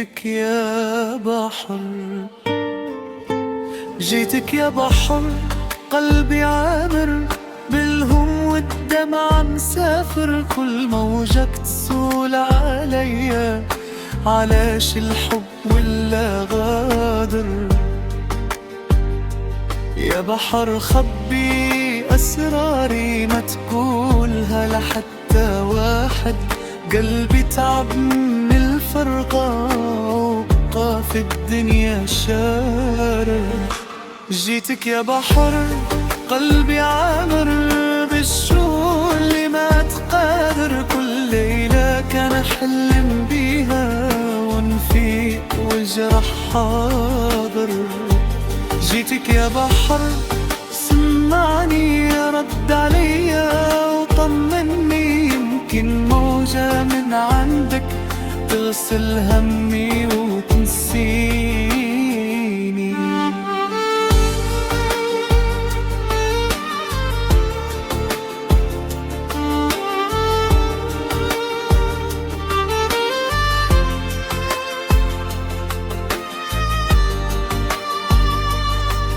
جيتك يا بحر، جيتك يا بحر، قلبي عامر بالهم والدمع مسافر، كل موجك تسول عليا، علاش الحب ولا غادر؟ يا بحر خبي أسراري ما تقولها لحتى واحد، قلبي تعب من الفرقة وبقى في الدنيا شارد. جيتك يا بحر، قلبي عامر بالشوق اللي ما تقادر، كل ليلة كان حلم بيها ونفيق والجرح حاضر. جيتك يا بحر، سمعني رد عليا وطمني، يمكن موجة من عندك تغسل همي وتنسيني.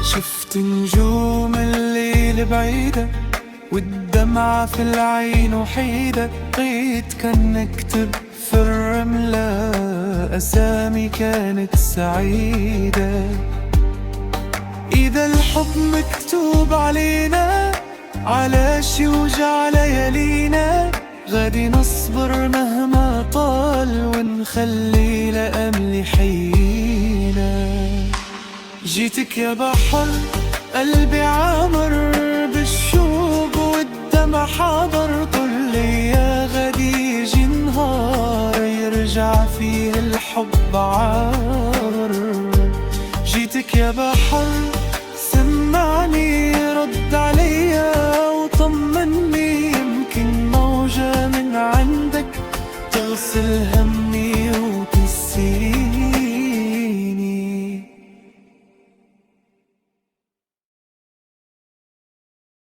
شفت نجوم الليل بعيدة والدمعة في العين وحيدة، بقيت كان نكتب في الرملة أسامي كانت سعيدة. إذا الحب مكتوب علينا، علاش يوجع ليالينا؟ غادي نصبر مهما طال ونخلي لأمل حيينا. جيتك يا بحر، قلبي عامر بالشوق والدمع حاضر، قل لي يا غادي يجي نهار يرجع فيه الحب عار. جيتك يا بحر، سمعني رد عليا وطمني، يمكن موجة من عندك تغسل همي